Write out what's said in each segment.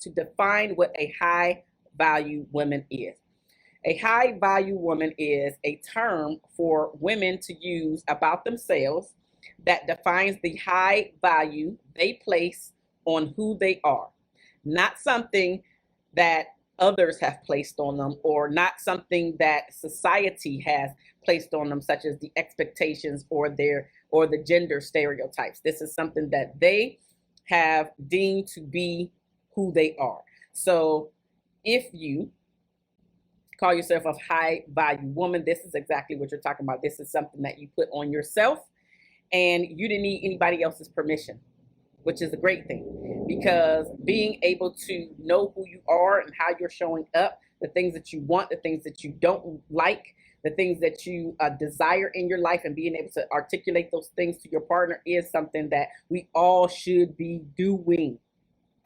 to define what a high value woman is. A high value woman is a term for women to use about themselves that defines the high value they place on who they are, not something that others have placed on them or not something that society has placed on them, such as the expectations or the gender stereotypes. This is something that they have deemed to be who they are. So if you call yourself a high value woman, this is exactly what you're talking about. This is something that you put on yourself and you didn't need anybody else's permission, which is a great thing, because being able to know who you are and how you're showing up, the things that you want, the things that you don't like, the things that you desire in your life, and being able to articulate those things to your partner is something that we all should be doing.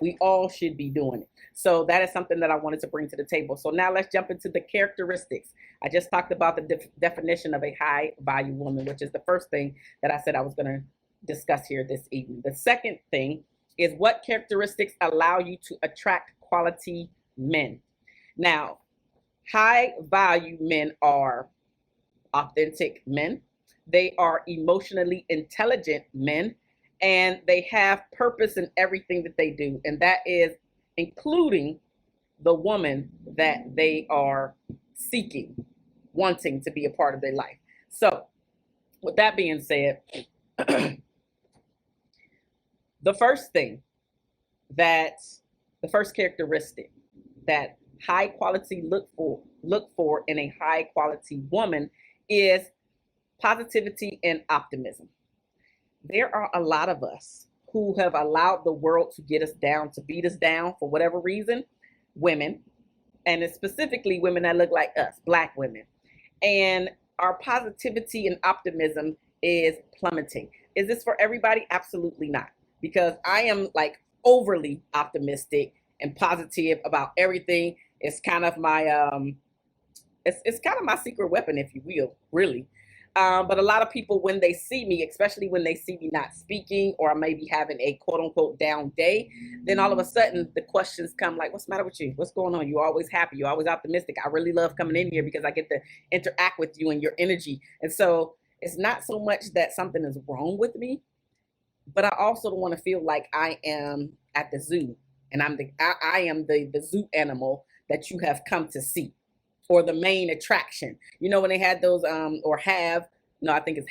We all should be doing it. So that is something that I wanted to bring to the table. So now let's jump into the characteristics. I just talked about the definition of a high value woman, which is the first thing that I said I was going to discuss here this evening. The second thing is what characteristics allow you to attract quality men. Now, high value men are authentic men. They are emotionally intelligent men, and they have purpose in everything that they do. And that is including the woman that they are seeking, wanting to be a part of their life. So with that being said, the first characteristic that high quality look for in a high quality woman is positivity and optimism. There are a lot of us who have allowed the world to get us down, to beat us down for whatever reason, women, and it's specifically women that look like us, Black women. And our positivity and optimism is plummeting. Is this for everybody? Absolutely not. Because I am like overly optimistic and positive about everything. It's kind of my it's kind of my secret weapon, if you will, really. But a lot of people, when they see me, especially when they see me not speaking or maybe having a quote unquote down day, then all of a sudden the questions come like, what's the matter with you? What's going on? You're always happy. You're always optimistic. I really love coming in here because I get to interact with you and your energy. And so it's not so much that something is wrong with me, but I also don't want to feel like I am at the zoo and I am the zoo animal that you have come to see, or the main attraction. You know, when they had those or have, no, I think it's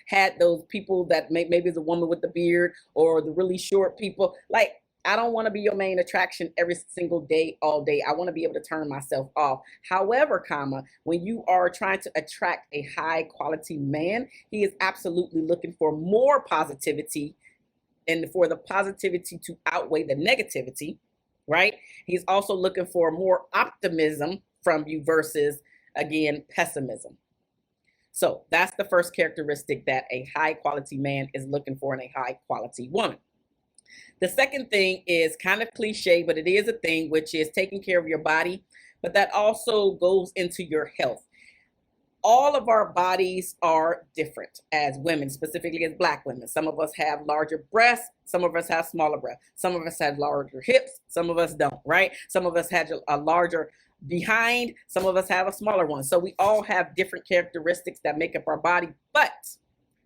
had those people that maybe it's a woman with the beard or the really short people. Like, I don't want to be your main attraction every single day, all day. I want to be able to turn myself off. However, when you are trying to attract a high quality man, he is absolutely looking for more positivity and for the positivity to outweigh the negativity, right? He's also looking for more optimism from you versus, again, pessimism. So that's the first characteristic that a high quality man is looking for in a high quality woman. The second thing is kind of cliche, but it is a thing, which is taking care of your body, but that also goes into your health. All of our bodies are different as women, specifically as Black women. Some of us have larger breasts, some of us have smaller breasts, some of us have larger hips, some of us don't, right? Some of us have a larger behind, some of us have a smaller one. So we all have different characteristics that make up our body, but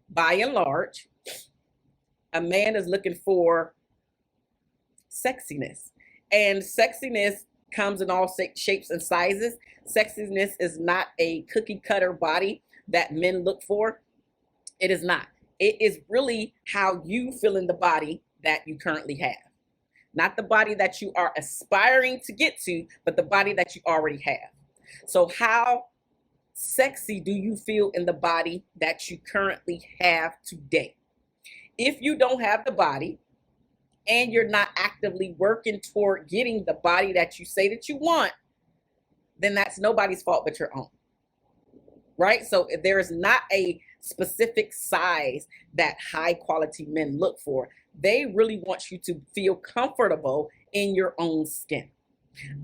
by and large, a man is looking for sexiness, and sexiness comes in all shapes and sizes. Sexiness is not a cookie cutter body that men look for. It is not. It is really how you feel in the body that you currently have. Not the body that you are aspiring to get to, but the body that you already have. So how sexy do you feel in the body that you currently have today? If you don't have the body and you're not actively working toward getting the body that you say that you want, then that's nobody's fault but your own, right? So there is not a specific size that high quality men look for. They really want you to feel comfortable in your own skin.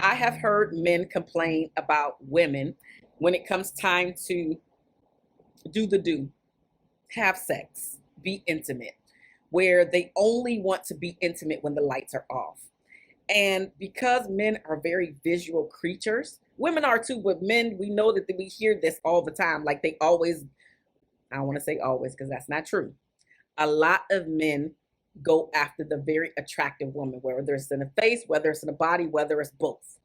I have heard men complain about women when it comes time to have sex, be intimate, where they only want to be intimate when the lights are off. And because men are very visual creatures, women are too, but men, we know that we hear this all the time. Like they always, I don't want to say always because that's not true. A lot of men go after the very attractive woman, whether it's in the face, whether it's in the body, whether it's both.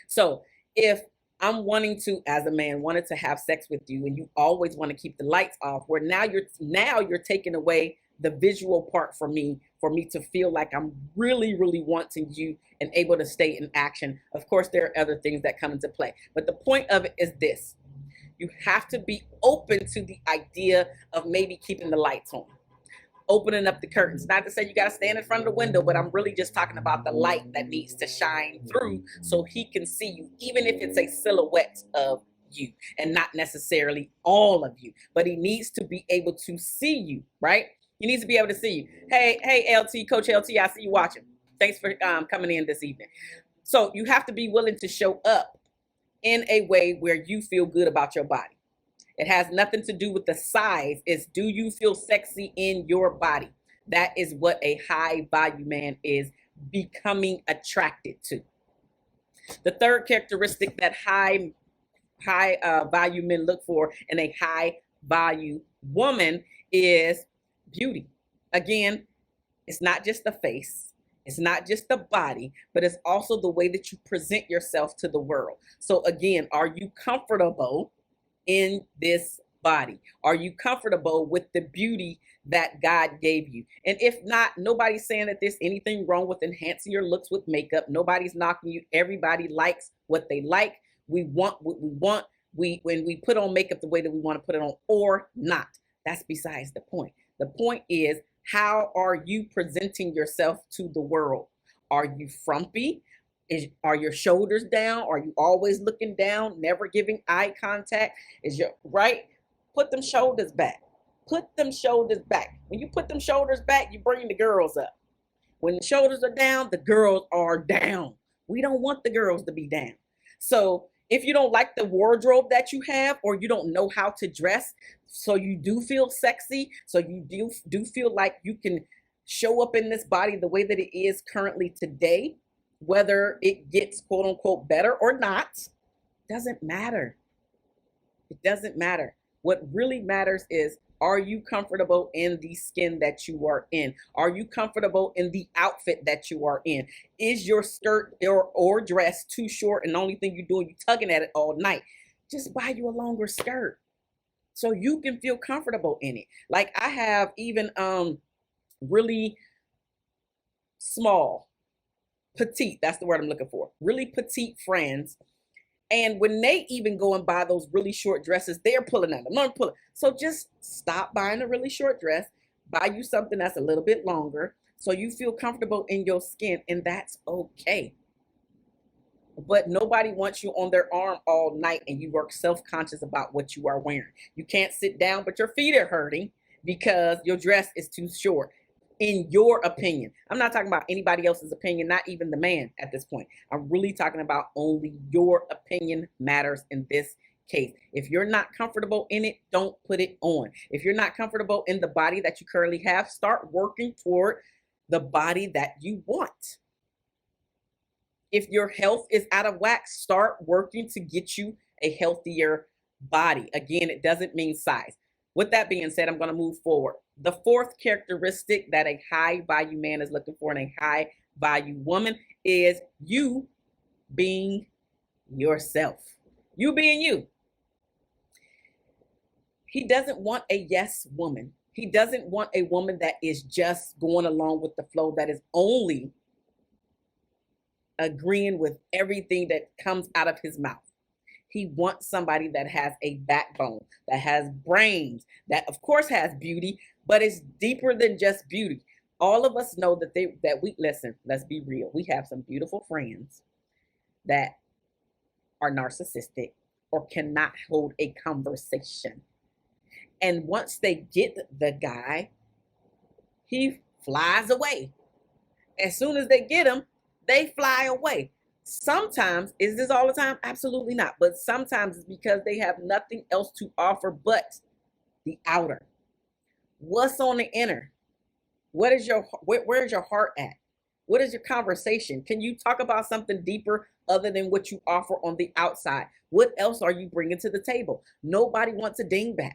So if I'm wanting to, as a man, wanted to have sex with you, and you always want to keep the lights off, where now you're taking away the visual part for me to feel like I'm really, really wanting you and able to stay in action. Of course, there are other things that come into play, but the point of it is this: you have to be open to the idea of maybe keeping the lights on, opening up the curtains. Not to say you got to stand in front of the window, but I'm really just talking about the light that needs to shine through so he can see you, even if it's a silhouette of you and not necessarily all of you. But he needs to be able to see you, right? He needs to be able to see you. Hey, LT, Coach LT, I see you watching. Thanks for coming in this evening. So you have to be willing to show up in a way where you feel good about your body. It has nothing to do with the size. It's, do you feel sexy in your body? That is what a high value man is becoming attracted to. The third characteristic that high value men look for in a high value woman is beauty. Again, it's not just the face, it's not just the body, but it's also the way that you present yourself to the world. So again, are you comfortable in this body? Are you comfortable with the beauty that God gave you? And if not, nobody's saying that there's anything wrong with enhancing your looks with makeup. Nobody's knocking you. Everybody likes what they like. We want what we want. When we put on makeup the way that we want to put it on or not, that's besides the point. The point is, how are you presenting yourself to the world? Are you frumpy? Are your shoulders down? Are you always looking down, never giving eye contact? Is your right? Put them shoulders back. Put them shoulders back. When you put them shoulders back, you bring the girls up. When the shoulders are down, the girls are down. We don't want the girls to be down. So if you don't like the wardrobe that you have, or you don't know how to dress, so you do feel sexy, so you do feel like you can show up in this body the way that it is currently today, whether it gets quote unquote better or not, doesn't matter. It doesn't matter. What really matters is, are you comfortable in the skin that you are in? Are you comfortable in the outfit that you are in? Is your skirt or dress too short and the only thing you're doing, you're tugging at it all night? Just buy you a longer skirt so you can feel comfortable in it. Like I have even really small, petite, that's the word I'm looking for, really petite friends. And when they even go and buy those really short dresses, they're pulling at them. I'm pulling. So just stop buying a really short dress, buy you something that's a little bit longer so you feel comfortable in your skin, and that's okay. But nobody wants you on their arm all night and you work self-conscious about what you are wearing. You can't sit down, but your feet are hurting because your dress is too short. In your opinion, I'm not talking about anybody else's opinion, not even the man at this point. I'm really talking about only your opinion matters in this case. If you're not comfortable in it, don't put it on. If you're not comfortable in the body that you currently have, start working toward the body that you want. If your health is out of whack, start working to get you a healthier body. Again, it doesn't mean size. With that being said, I'm going to move forward. The fourth characteristic that a high value man is looking for in a high value woman is you being yourself. You being you. He doesn't want a yes woman. He doesn't want a woman that is just going along with the flow, that is only agreeing with everything that comes out of his mouth. He wants somebody that has a backbone, that has brains, that of course has beauty, but it's deeper than just beauty. All of us know that we listen, let's be real. We have some beautiful friends that are narcissistic or cannot hold a conversation. And once they get the guy, he flies away. As soon as they get him, they fly away. Sometimes, is this all the time? Absolutely not. But sometimes it's because they have nothing else to offer but the outer. What's on the inner? Where's your heart at? What is your conversation? Can you talk about something deeper other than what you offer on the outside? What else are you bringing to the table? Nobody wants a dingbat.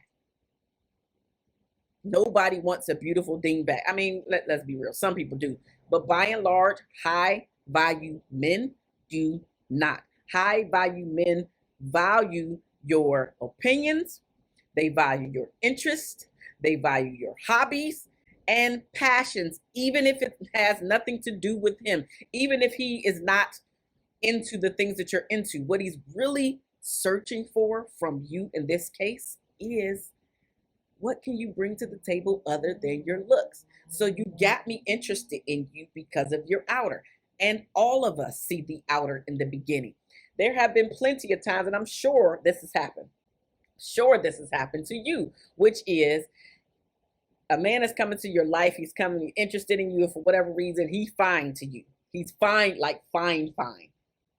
Nobody wants a beautiful dingbat. I mean, let's be real. Some people do. But by and large, high value men do not. High value men value your opinions, they value your interests, they value your hobbies and passions, even if it has nothing to do with him, even if he is not into the things that you're into. What he's really searching for from you in this case is, what can you bring to the table other than your looks? So you got me interested in you because of your outer. And all of us see the outer in the beginning. There have been plenty of times, and I'm sure this has happened. Sure, this has happened to you, which is a man is coming to your life. He's coming interested in you, and for whatever reason, he's fine to you. He's fine, like fine.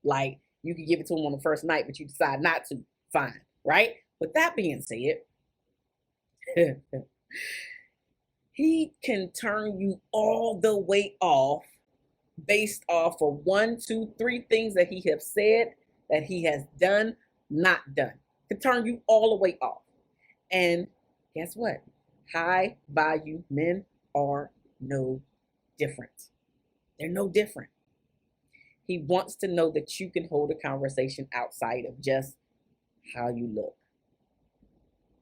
Like you could give it to him on the first night, but you decide not to. Fine, right? With that being said, he can turn you all the way off based off of 1, 2, 3 things that he has said, that he has done, not done. Can turn you all the way off. And guess what? High value men are no different. They're no different. He wants to know that you can hold a conversation outside of just how you look,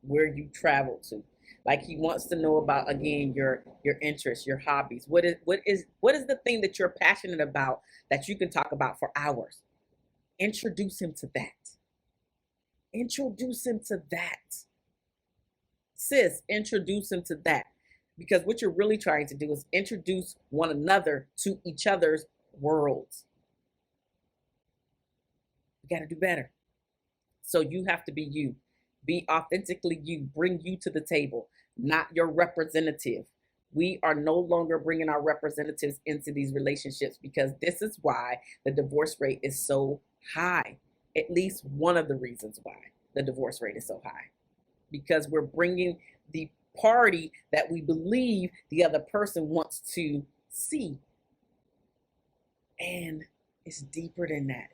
where you travel to. Like he wants to know about, again, your interests, your hobbies. What is the thing that you're passionate about that you can talk about for hours? Introduce him to that. Introduce him to that. Sis, introduce him to that. Because what you're really trying to do is introduce one another to each other's worlds. You got to do better. So you have to be you. Be authentically you. Bring you to the table, not your representative. We are no longer bringing our representatives into these relationships, because this is why the divorce rate is so high. At least one of the reasons why the divorce rate is so high. Because we're bringing the party that we believe the other person wants to see. And it's deeper than that.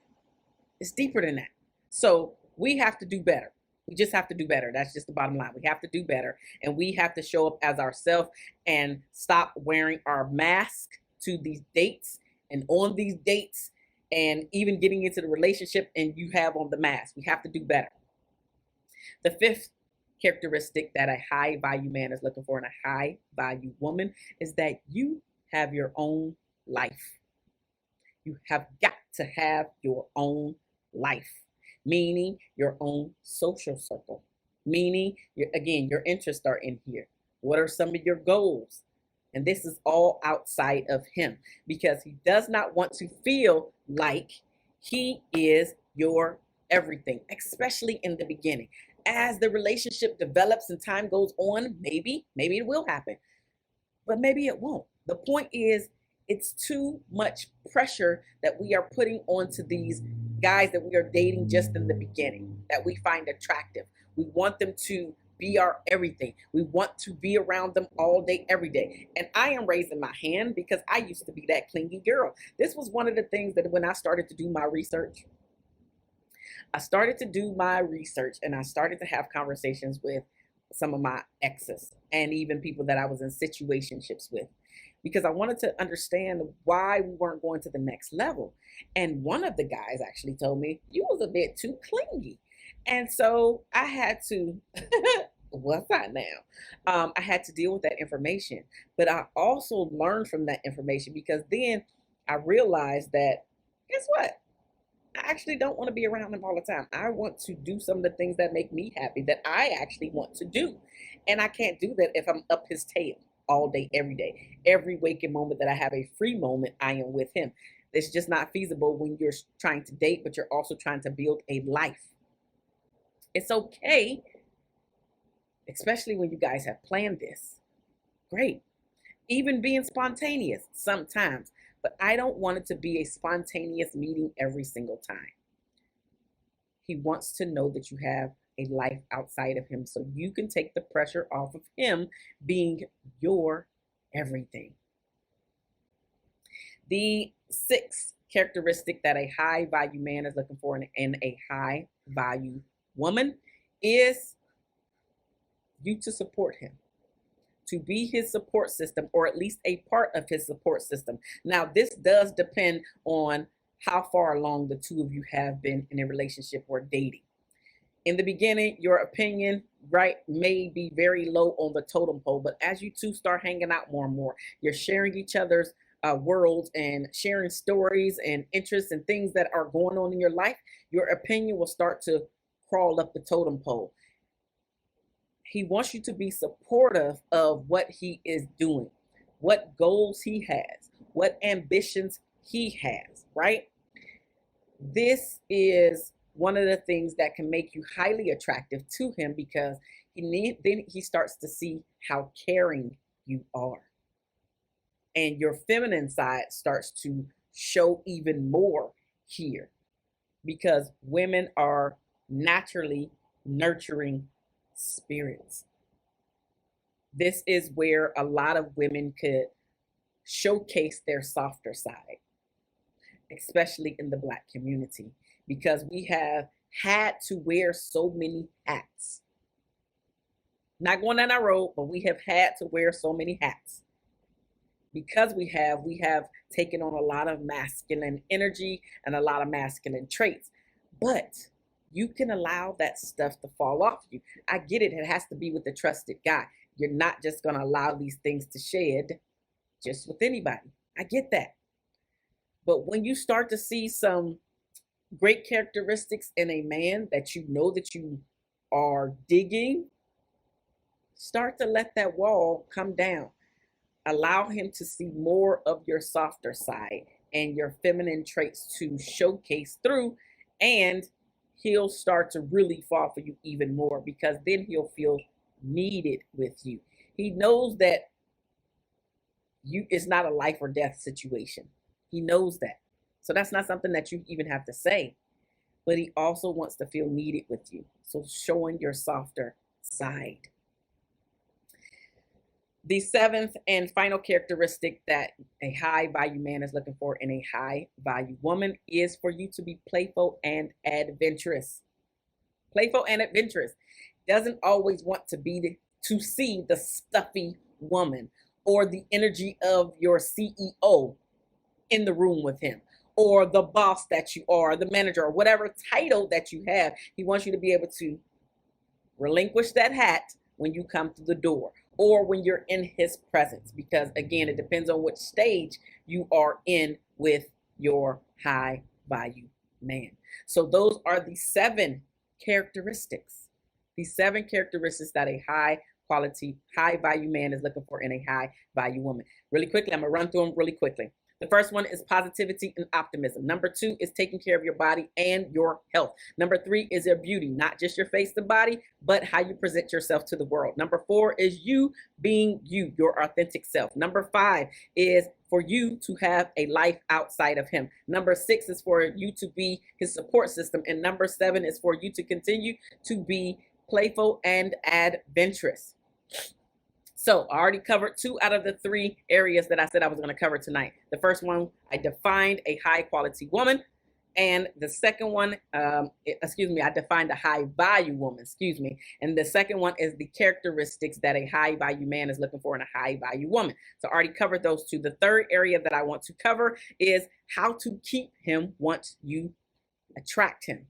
It's deeper than that. So we have to do better. We just have to do better. That's just the bottom line. We have to do better, and we have to show up as ourselves and stop wearing our mask to these dates and on these dates and even getting into the relationship and you have on the mask. We have to do better. The fifth characteristic that a high value man is looking for in a high value woman is that you have your own life. You have got to have your own life, meaning your own social circle, meaning, again, your interests are in here. What are some of your goals? And this is all outside of him, because he does not want to feel like he is your everything, especially in the beginning. As the relationship develops and time goes on, maybe it will happen, but maybe it won't. The point is, it's too much pressure that we are putting onto these guys that we are dating just in the beginning, that we find attractive. We want them to be our everything. We want to be around them all day, every day. And I am raising my hand because I used to be that clingy girl. This was one of the things that when I started to do my research, and I started to have conversations with some of my exes and even people that I was in situationships with, because I wanted to understand why we weren't going to the next level. And one of the guys actually told me, you was a bit too clingy. And so I had to, what's that now? I had to deal with that information. But I also learned from that information, because then I realized that, guess what? I actually don't want to be around him all the time. I want to do some of the things that make me happy, that I actually want to do. And I can't do that if I'm up his tail all day, every day. Every waking moment that I have a free moment, I am with him. It's just not feasible when you're trying to date, but you're also trying to build a life. It's okay, especially when you guys have planned this. Great. Even being spontaneous sometimes. But I don't want it to be a spontaneous meeting every single time. He wants to know that you have a life outside of him, so you can take the pressure off of him being your everything. The sixth characteristic that a high value man is looking for in a high value woman is you to support him, to be his support system, or at least a part of his support system. Now, this does depend on how far along the two of you have been in a relationship or dating. In the beginning, your opinion, right, may be very low on the totem pole, but as you two start hanging out more and more, you're sharing each other's worlds and sharing stories and interests and things that are going on in your life, your opinion will start to crawl up the totem pole. He wants you to be supportive of what he is doing, what goals he has, what ambitions he has, right? This is one of the things that can make you highly attractive to him, because then he starts to see how caring you are. And your feminine side starts to show even more here, because women are naturally nurturing spirits. This is where a lot of women could showcase their softer side, especially in the Black community, because we have had to wear so many hats. Not going down that road, but we have had to wear so many hats. Because we have taken on a lot of masculine energy and a lot of masculine traits. But you can allow that stuff to fall off you. I get it. It has to be with a trusted guy. You're not just going to allow these things to shed just with anybody. I get that. But when you start to see some great characteristics in a man that you know that you are digging, start to let that wall come down. Allow him to see more of your softer side and your feminine traits to showcase through, and he'll start to really fall for you even more, because then he'll feel needed with you. He knows that it's not a life or death situation. He knows that. So that's not something that you even have to say. But he also wants to feel needed with you. So showing your softer side. The seventh and final characteristic that a high value man is looking for in a high value woman is for you to be playful and adventurous. Playful and adventurous. Doesn't always want to see the stuffy woman or the energy of your CEO in the room with him, or the boss that you are, the manager, or whatever title that you have. He wants you to be able to relinquish that hat when you come through the door, or when you're in his presence, because again, it depends on which stage you are in with your high value man. So those are the 7 characteristics. The 7 characteristics that a high quality, high value man is looking for in a high value woman. Really quickly, I'm gonna run through them really quickly. The first one is positivity and optimism. Number 2 is taking care of your body and your health. Number 3 is your beauty, not just your face and body, but how you present yourself to the world. Number 4 is you being you, your authentic self. Number 5 is for you to have a life outside of him. Number 6 is for you to be his support system. And number 7 is for you to continue to be playful and adventurous. So I already covered 2 out of the 3 areas that I said I was going to cover tonight. The first one, I defined a high quality woman. And the second one, I defined a high value woman, And the second one is the characteristics that a high value man is looking for in a high value woman. So I already covered those 2. The third area that I want to cover is how to keep him once you attract him.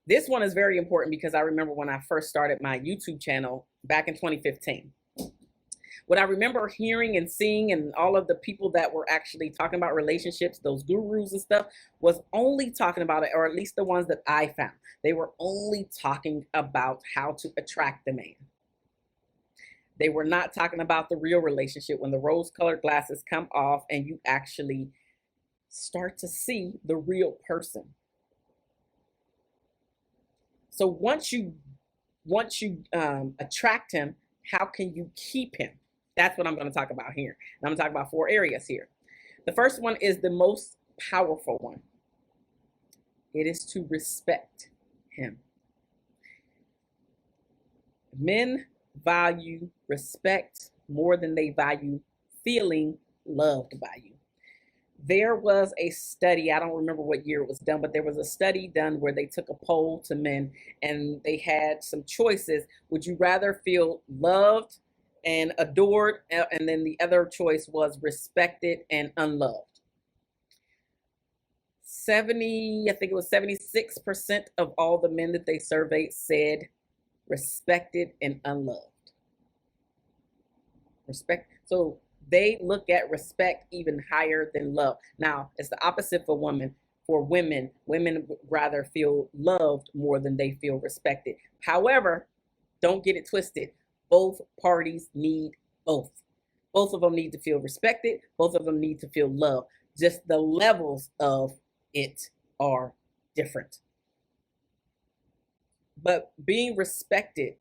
This one is very important because I remember when I first started my YouTube channel back in 2015. What I remember hearing and seeing, and all of the people that were actually talking about relationships, those gurus and stuff, was only talking about it, or at least the ones that I found. They were only talking about how to attract the man. They were not talking about the real relationship, when the rose-colored glasses come off and you actually start to see the real person. So once you attract him, how can you keep him? That's what I'm going to talk about here. And I'm going to talk about 4 areas here. The first one is the most powerful one. It is to respect him. Men value respect more than they value feeling loved by you. There was a study, I don't remember what year it was done, but there was a study done where they took a poll to men and they had some choices. Would you rather feel loved and adored? And then the other choice was respected and unloved. 70, I think it was 76% of all the men that they surveyed said respected and unloved. Respect. So they look at respect even higher than love. Now, it's the opposite for women. For women, women rather feel loved more than they feel respected. However, don't get it twisted. Both parties need both. Both of them need to feel respected. Both of them need to feel loved. Just the levels of it are different. But being respected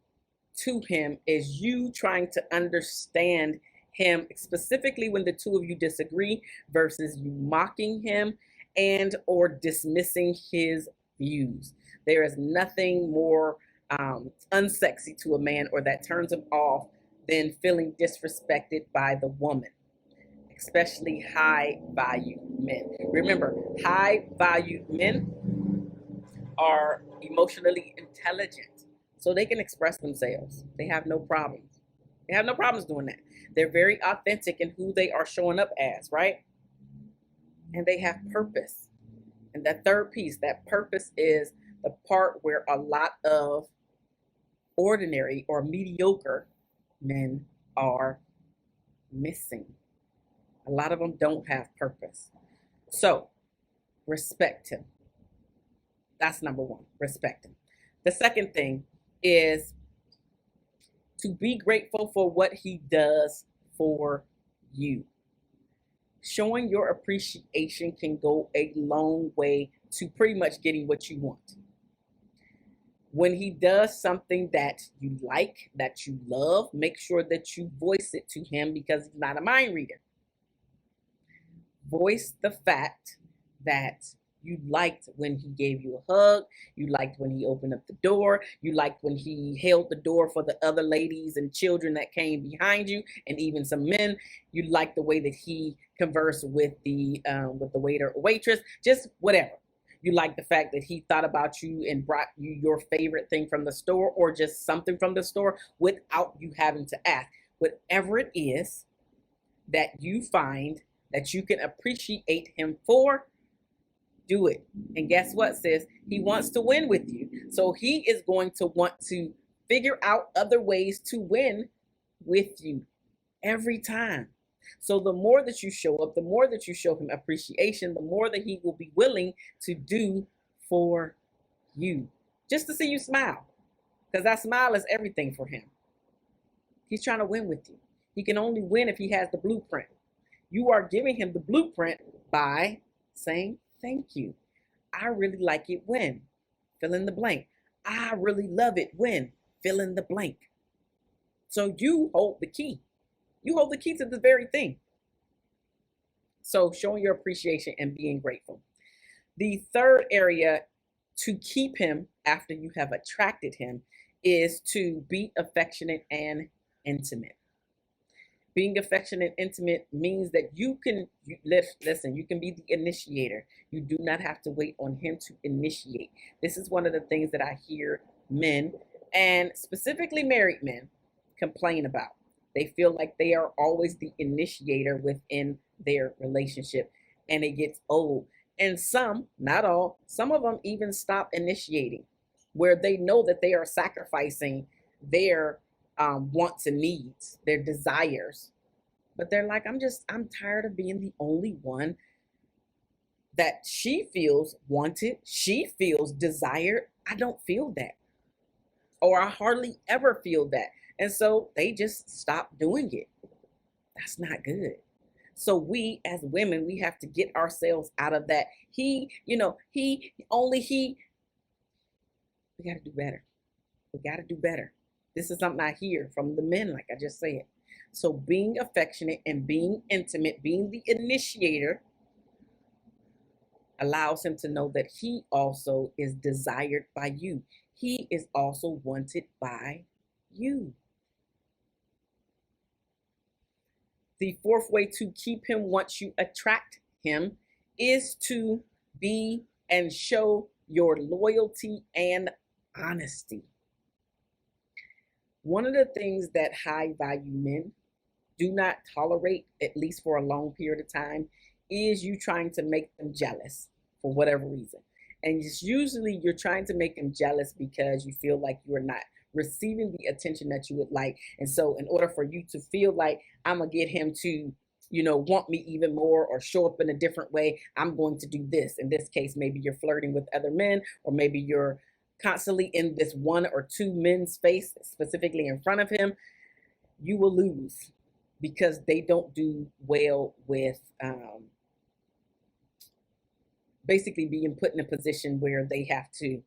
to him is you trying to understand him, specifically when the two of you disagree, versus you mocking him and or dismissing his views. There is nothing more unsexy to a man or that turns him off than feeling disrespected by the woman, especially high value men. Remember, high value men are emotionally intelligent, so they can express themselves. They have no problems. They have no problems doing that. They're very authentic in who they are showing up as, right? And they have purpose. And that third piece, that purpose, is the part where a lot of ordinary or mediocre men are missing. A lot of them don't have purpose. So respect him. That's number one, respect him. The second thing is to be grateful for what he does for you. Showing your appreciation can go a long way to pretty much getting what you want. When he does something that you like, that you love, make sure that you voice it to him, because he's not a mind reader. Voice the fact that you liked when he gave you a hug, you liked when he opened up the door, you liked when he held the door for the other ladies and children that came behind you, and even some men. You liked the way that he conversed with the waiter or waitress, just whatever. You like the fact that he thought about you and brought you your favorite thing from the store, or just something from the store without you having to ask. Whatever it is that you find that you can appreciate him for, do it. And guess what, sis? He wants to win with you. So he is going to want to figure out other ways to win with you every time. So the more that you show up, the more that you show him appreciation, the more that he will be willing to do for you, just to see you smile. Because that smile is everything for him. He's trying to win with you. He can only win if he has the blueprint. You are giving him the blueprint by saying, thank you. I really like it when, fill in the blank. I really love it when, fill in the blank. So you hold the key. You hold the key to the very thing. So showing your appreciation and being grateful. The third area to keep him after you have attracted him is to be affectionate and intimate. Being affectionate and intimate means that you can, listen, you can be the initiator. You do not have to wait on him to initiate. This is one of the things that I hear men, and specifically married men, complain about. They feel like they are always the initiator within their relationship, and it gets old. And some, not all, some of them even stop initiating, where they know that they are sacrificing their wants and needs, their desires. But they're like, I'm tired of being the only one that she feels wanted, she feels desired. I don't feel that. Or I hardly ever feel that. And so they just stop doing it. That's not good. So we as women, we have to get ourselves out of that. We got to do better. We got to do better. This is something I hear from the men, like I just said. So being affectionate and being intimate, being the initiator, allows him to know that he also is desired by you. He is also wanted by you. The fourth way to keep him once you attract him is to be and show your loyalty and honesty. One of the things that high value men do not tolerate, at least for a long period of time, is you trying to make them jealous for whatever reason. And it's usually you're trying to make them jealous because you feel like you're not receiving the attention that you would like. And so in order for you to feel like I'm gonna get him to, want me even more or show up in a different way, I'm going to do this. In this case, maybe you're flirting with other men, or maybe you're constantly in this one or two men's face, specifically in front of him. You will lose because they don't do well with basically being put in a position where they have to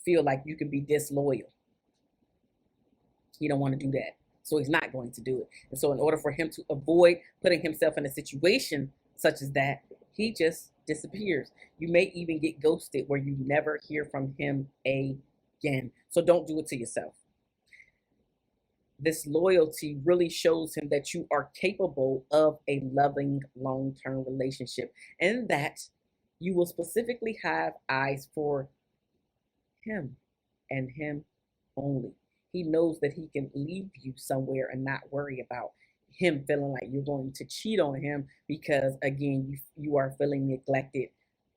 feel like you can be disloyal. He don't want to do that. So he's not going to do it. And so in order for him to avoid putting himself in a situation such as that, he just disappears. You may even get ghosted where you never hear from him again. So don't do it to yourself. This loyalty really shows him that you are capable of a loving long-term relationship, and that you will specifically have eyes for him and him only. He knows that he can leave you somewhere and not worry about him feeling like you're going to cheat on him because, again, you are feeling neglected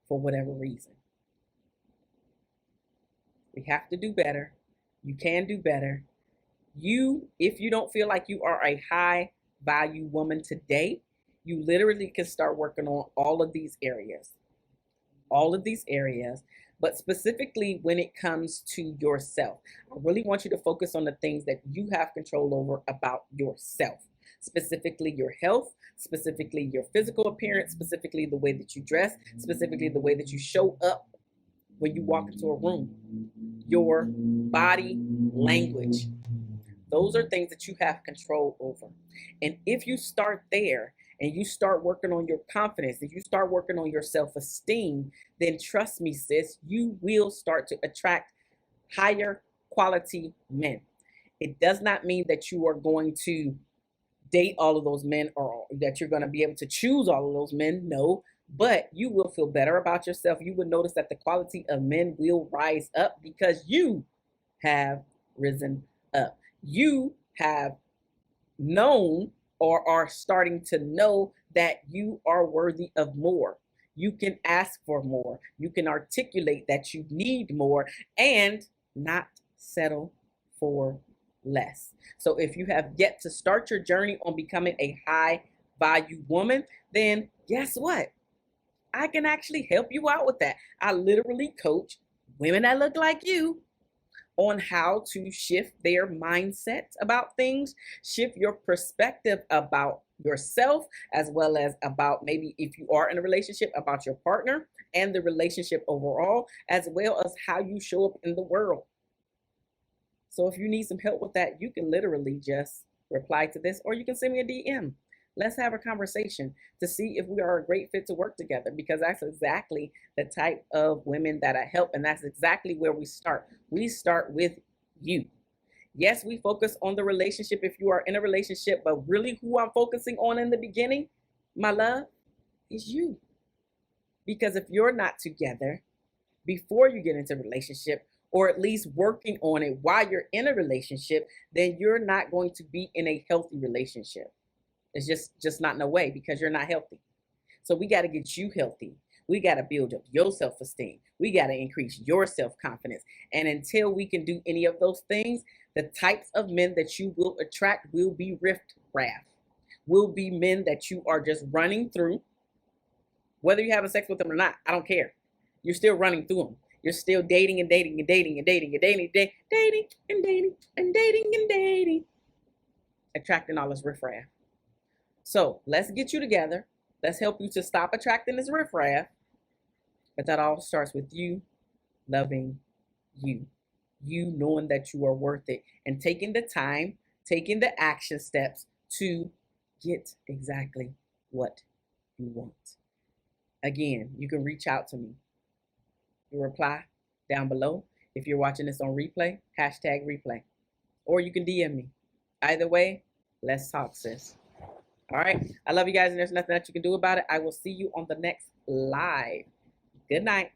for whatever reason. We have to do better. You can do better. If you don't feel like you are a high value woman today, you literally can start working on all of these areas. But specifically when it comes to yourself, I really want you to focus on the things that you have control over about yourself, specifically your health, specifically your physical appearance, specifically the way that you dress, specifically the way that you show up when you walk into a room, your body language. Those are things that you have control over. And if you start there and you start working on your confidence, if you start working on your self-esteem, then trust me, sis, you will start to attract higher quality men. It does not mean that you are going to date all of those men or that you're going to be able to choose all of those men. No, but you will feel better about yourself. You will notice that the quality of men will rise up because you have risen up. You have known or are starting to know that you are worthy of more. You can ask for more. You can articulate that you need more and not settle for less. So if you have yet to start your journey on becoming a high value woman, then guess what? I can actually help you out with that. I literally coach women that look like you on how to shift their mindset about things, shift your perspective about yourself, as well as about maybe if you are in a relationship, about your partner and the relationship overall, as well as how you show up in the world. So if you need some help with that, you can literally just reply to this, or you can send me a DM. Let's have a conversation to see if we are a great fit to work together, because that's exactly the type of women that I help. And that's exactly where we start. We start with you. Yes, we focus on the relationship if you are in a relationship, but really who I'm focusing on in the beginning, my love, is you. Because if you're not together before you get into a relationship, or at least working on it while you're in a relationship, then you're not going to be in a healthy relationship. It's just not no way, because you're not healthy. So we got to get you healthy. We got to build up your self-esteem. We got to increase your self-confidence. And until we can do any of those things, the types of men that you will attract will be riff-raff, will be men that you are just running through. Whether you're having sex with them or not, I don't care. You're still running through them. You're still dating and dating and dating and dating and dating, dating and dating and dating and dating, attracting all this riffraff. So let's get you together. Let's help you to stop attracting this riffraff. But that all starts with you loving you. You knowing that you are worth it and taking the time, taking the action steps to get exactly what you want. Again, you can reach out to me. You reply down below. If you're watching this on replay, #replay. Or you can DM me. Either way, let's talk, sis. All right. I love you guys, and there's nothing that you can do about it. I will see you on the next live. Good night.